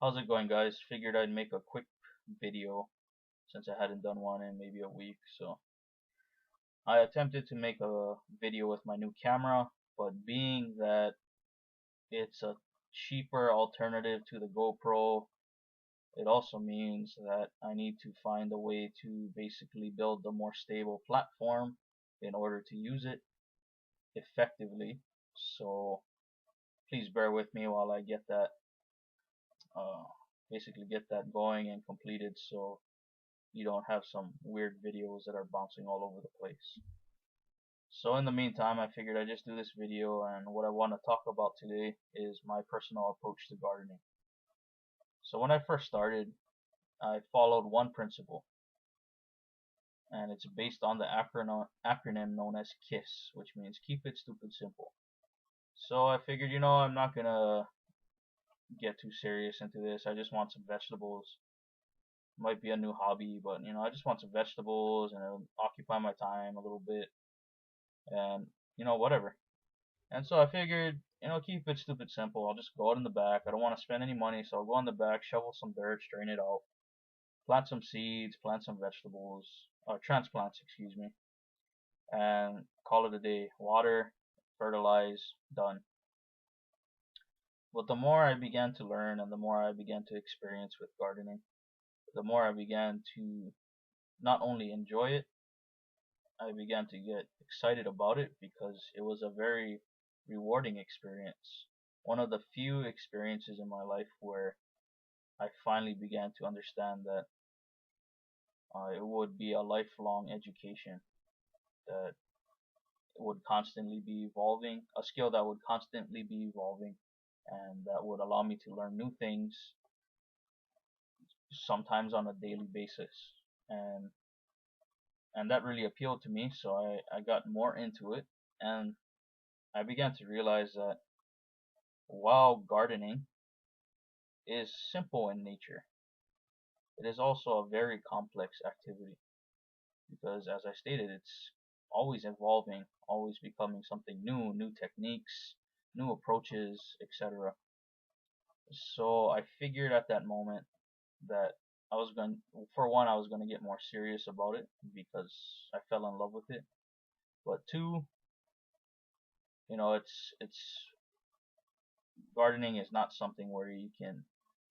How's it going, guys? Figured I'd make a quick video since I hadn't done one in maybe a week. So I attempted to make a video with my new camera, but being that it's a cheaper alternative to the GoPro, it also means that I need to find a way to basically build a more stable platform in order to use it effectively. So please bear with me while I get that uh, basically get that going and completed, so you don't have some weird videos that are bouncing all over the place. So in the meantime, I figured I'd just do this video, and what I want to talk about today is my personal approach to gardening. So when I first started, I followed one principle, and it's based on the acronym known as KISS, which means keep it stupid simple. So I figured, I'm not gonna get too serious into this. I just want some vegetables. Might be a new hobby, but I just want some vegetables and it'll occupy my time a little bit, and whatever. And so I figured, keep it stupid simple. I'll just go out in the back. I don't want to spend any money, so I'll go in the back, shovel some dirt, strain it out, plant some seeds, plant some vegetables, transplants, excuse me, and call it a day. Water, fertilize, done. But the more I began to learn and the more I began to experience with gardening, the more I began to not only enjoy it, I began to get excited about it because it was a very rewarding experience. One of the few experiences in my life where I finally began to understand that it would be a lifelong education, that it would constantly be evolving, a skill that would constantly be evolving, and that would allow me to learn new things, sometimes on a daily basis. And that really appealed to me, so I got more into it, and I began to realize that while gardening is simple in nature, it is also a very complex activity because, as I stated, it's always evolving, always becoming something new, new techniques, new approaches, etc. So I figured at that moment that for one, I was going to get more serious about it because I fell in love with it. But two, it's gardening is not something where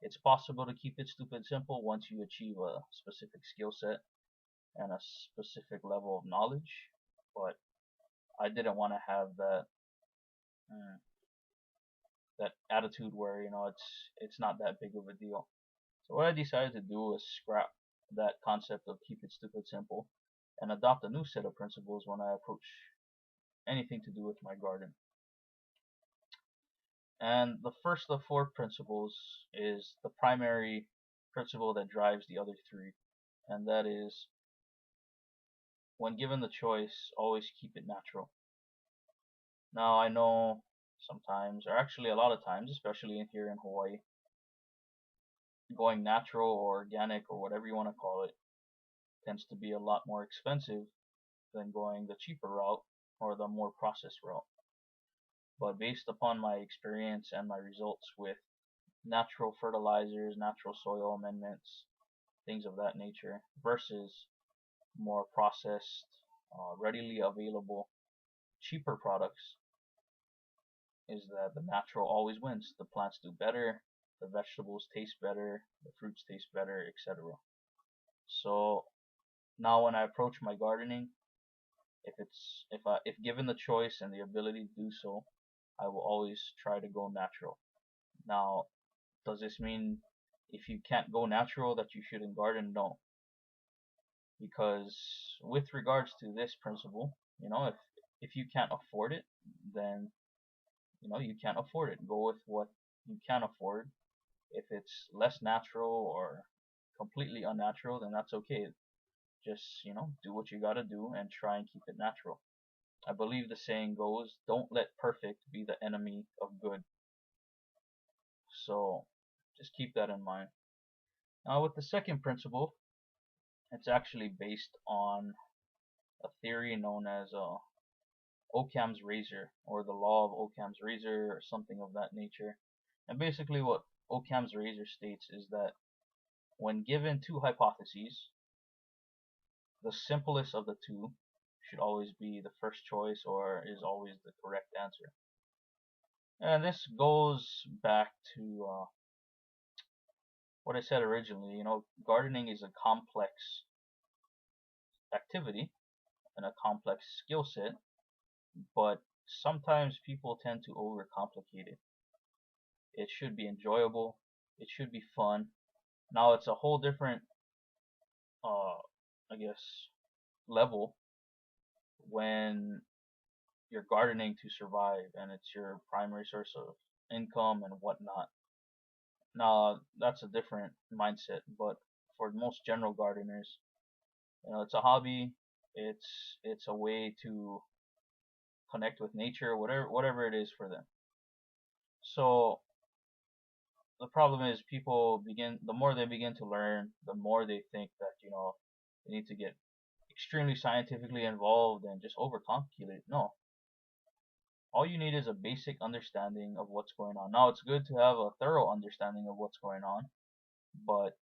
it's possible to keep it stupid simple once you achieve a specific skill set and a specific level of knowledge. But I didn't want to have mm, that attitude where it's not that big of a deal. So what I decided to do was scrap that concept of keep it stupid simple and adopt a new set of principles when I approach anything to do with my garden. And the first of four principles is the primary principle that drives the other three, and that is, when given the choice, always keep it natural. Now I know sometimes, or actually a lot of times, especially here in Hawaii, going natural or organic or whatever you want to call it tends to be a lot more expensive than going the cheaper route or the more processed route. But based upon my experience and my results with natural fertilizers, natural soil amendments, things of that nature, versus more processed, readily available, cheaper products, is that the natural always wins. The plants do better, the vegetables taste better, the fruits taste better, etc. So now when I approach my gardening, if given the choice and the ability to do so, I will always try to go natural. Now, does this mean if you can't go natural that you shouldn't garden? No, because with regards to this principle, if you can't afford it, then you can't afford it. Go with what you can afford. If it's less natural or completely unnatural, then that's okay. Just do what you gotta do and try and keep it natural. I believe the saying goes, don't let perfect be the enemy of good. So just keep that in mind. Now with the second principle, it's actually based on a theory known as Occams Razor, or the law of Occams Razor, or something of that nature. And basically what Occams Razor states is that when given two hypotheses, the simplest of the two should always be the first choice or is always the correct answer. And this goes back to what I said originally. Gardening is a complex activity and a complex skill set, but sometimes people tend to overcomplicate it. It should be enjoyable. It should be fun. Now it's a whole different, uh, I guess, level when you're gardening to survive and it's your primary source of income and whatnot. Now that's a different mindset, but for most general gardeners, it's a hobby. It's a way to connect with nature, whatever it is for them. So the problem is the more they begin to learn, the more they think that they need to get extremely scientifically involved and just overcomplicate it. No, all you need is a basic understanding of what's going on. Now it's good to have a thorough understanding of what's going on, but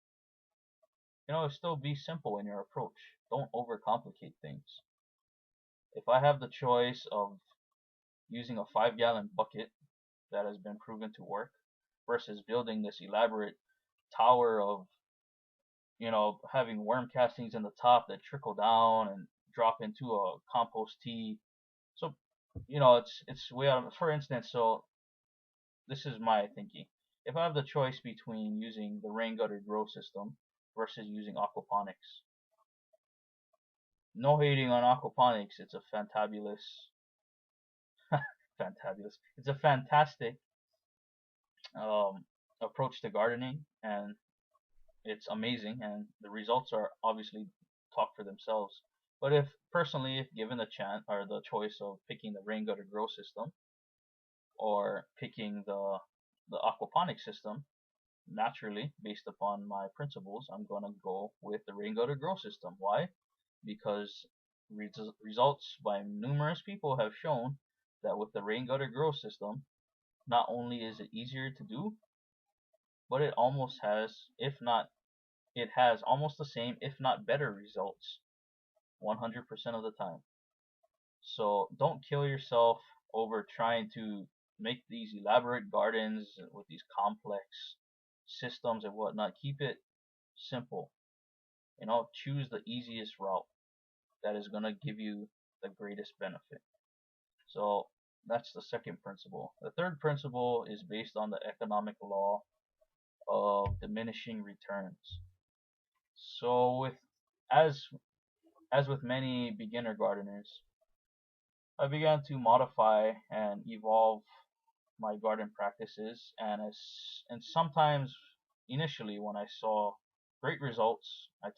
still be simple in your approach. Don't overcomplicate things. If I have the choice of using a 5-gallon bucket that has been proven to work versus building this elaborate tower of having worm castings in the top that trickle down and drop into a compost tea. So it's way out. For instance, so this is my thinking. If I have the choice between using the rain gutter grow system versus using aquaponics, no hating on aquaponics, it's a it's a fantastic approach to gardening, and it's amazing, and the results are obviously talk for themselves. But if given the chance or the choice of picking the rain gutter grow system or picking the aquaponic system, naturally, based upon my principles, I'm gonna go with the rain gutter grow system. Why? Because results by numerous people have shown that with the rain gutter grow system, not only is it easier to do, but it almost has, if not, it has almost the same, if not better results 100% of the time. So don't kill yourself over trying to make these elaborate gardens with these complex systems and whatnot. Keep it simple. Choose the easiest route that is going to give you the greatest benefit. So that's the second principle. The third principle is based on the economic law of diminishing returns. So as with many beginner gardeners, I began to modify and evolve my garden practices, and sometimes initially when I saw great results, I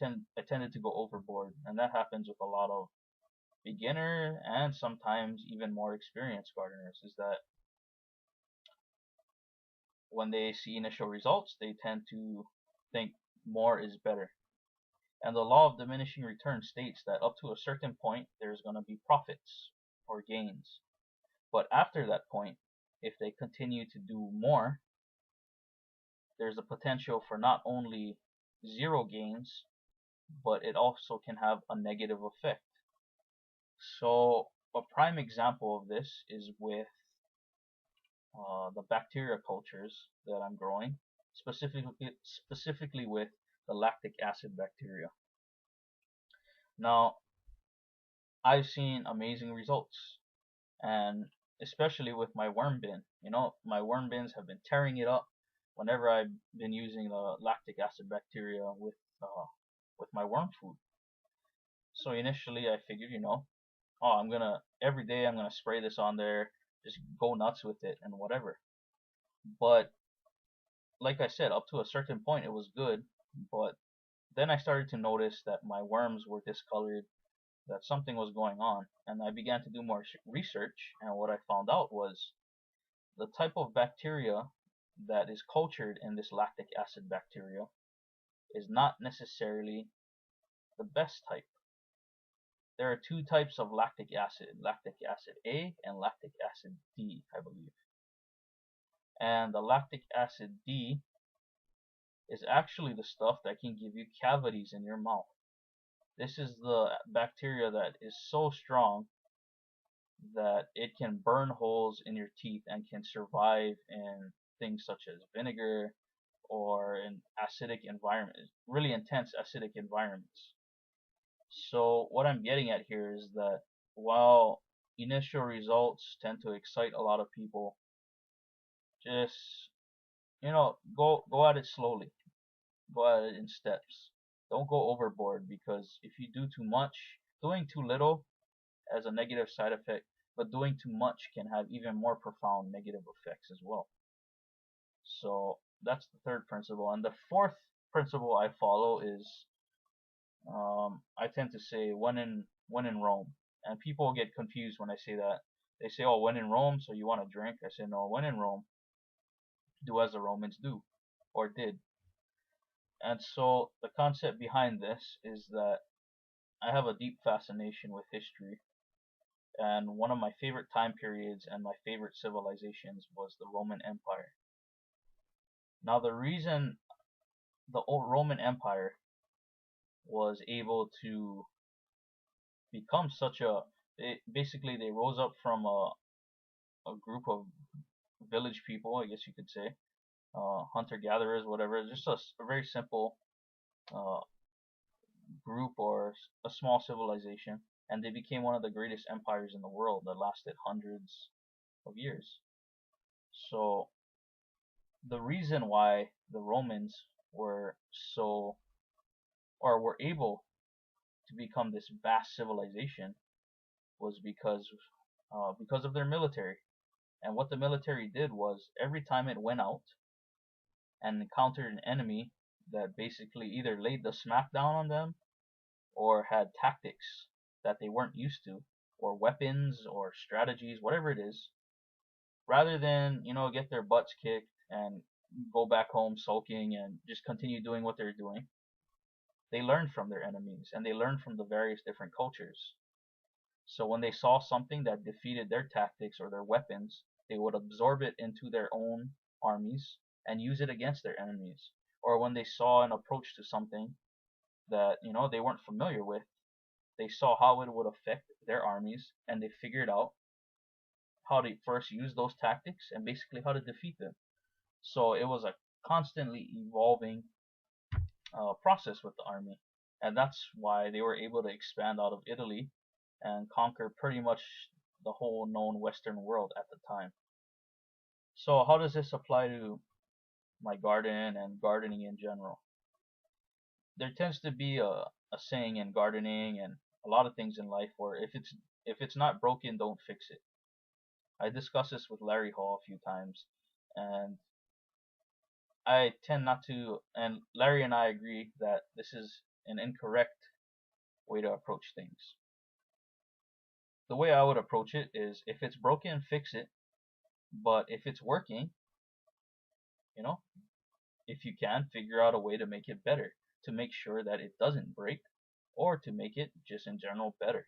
tended to go overboard, and that happens with a lot of beginner and sometimes even more experienced gardeners. Is that when they see initial results, they tend to think more is better. And the law of diminishing return states that up to a certain point, there's going to be profits or gains. But after that point, if they continue to do more, there's a potential for not only zero gains, but it also can have a negative effect. So a prime example of this is with the bacteria cultures that I'm growing, specifically with the lactic acid bacteria. Now, I've seen amazing results, and especially with my worm bin. My worm bins have been tearing it up whenever I've been using the lactic acid bacteria with my worm food. So initially, I figured, every day I'm gonna spray this on there, just go nuts with it and whatever. But like I said, up to a certain point, it was good, but then I started to notice that my worms were discolored, that something was going on, and I began to do more research, and what I found out was the type of bacteria that is cultured in this lactic acid bacteria is not necessarily the best type. There are two types of lactic acid A and lactic acid D, I believe. And the lactic acid D is actually the stuff that can give you cavities in your mouth. This is the bacteria that is so strong that it can burn holes in your teeth and can survive in things such as vinegar or in acidic environments, really intense acidic environments. So what I'm getting at here is that while initial results tend to excite a lot of people, just go at it slowly. Go at it in steps. Don't go overboard, because if you do too much, doing too little has a negative side effect, but doing too much can have even more profound negative effects as well. So that's the third principle. And the fourth principle I follow is, I tend to say when in Rome. And people get confused when I say that. They say, "Oh, when in Rome, so you want to drink?" I say, "No, when in Rome, do as the Romans do or did." And so the concept behind this is that I have a deep fascination with history, and one of my favorite time periods and my favorite civilizations was the Roman Empire. Now, the reason the old Roman Empire was able to become such a, basically they rose up from a group of village people, I guess you could say, hunter gatherers, whatever, just a very simple uh, group or a small civilization, and they became one of the greatest empires in the world that lasted hundreds of years. So the reason why the Romans were so, or were able to become this vast civilization, was because of their military. And what the military did was, every time it went out and encountered an enemy that basically either laid the smackdown on them or had tactics that they weren't used to, or weapons or strategies, whatever it is, rather than, get their butts kicked and go back home sulking and just continue doing what they're doing, they learned from their enemies and they learned from the various different cultures. So when they saw something that defeated their tactics or their weapons, they would absorb it into their own armies and use it against their enemies. Or when they saw an approach to something that, they weren't familiar with, they saw how it would affect their armies, and they figured out how to first use those tactics and basically how to defeat them. So it was a constantly evolving process with the army, and that's why they were able to expand out of Italy and conquer pretty much the whole known Western world at the time. So how does this apply to my garden and gardening in general? There tends to be a saying in gardening and a lot of things in life where if it's not broken, don't fix it. I discussed this with Larry Hall a few times, and I tend not to, and Larry and I agree that this is an incorrect way to approach things. The way I would approach it is, if it's broken, fix it. But if it's working, you know, if you can, figure out a way to make it better, to make sure that it doesn't break, or to make it just in general better.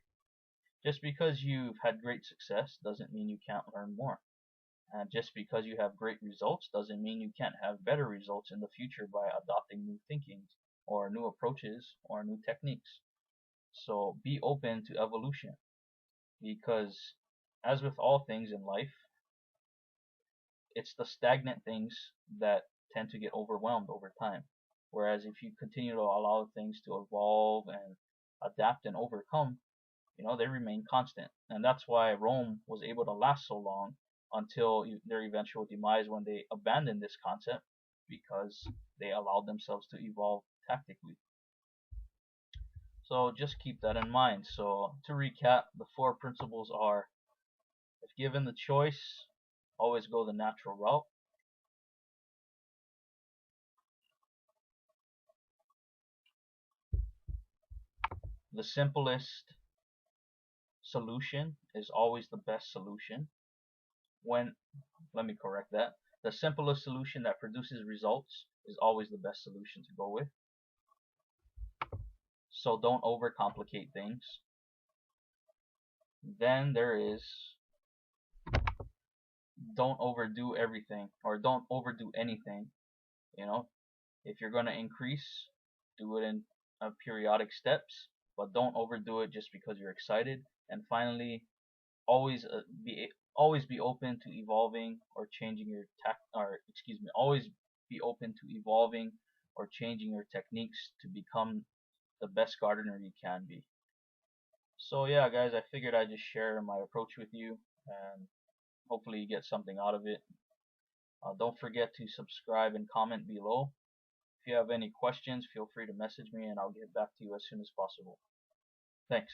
Just because you've had great success doesn't mean you can't learn more. And just because you have great results doesn't mean you can't have better results in the future by adopting new thinkings or new approaches or new techniques. So be open to evolution, because as with all things in life, it's the stagnant things that tend to get overwhelmed over time. Whereas if you continue to allow things to evolve and adapt and overcome, they remain constant. And that's why Rome was able to last so long until their eventual demise, when they abandoned this concept because they allowed themselves to evolve tactically. So just keep that in mind. So to recap, the four principles are: if given the choice, always go the natural route. The simplest solution is always the best solution. When, let me correct that. The simplest solution that produces results is always the best solution to go with. So don't overcomplicate things. Then there is, don't overdo everything, or don't overdo anything. If you're going to increase, do it in periodic steps, but don't overdo it just because you're excited. And finally, always always be open to evolving or changing your always be open to evolving or changing your techniques to become the best gardener you can be. So yeah, guys, I figured I'd just share my approach with you, and hopefully you get something out of it. Don't forget to subscribe and comment below. If you have any questions, feel free to message me and I'll get back to you as soon as possible. Thanks.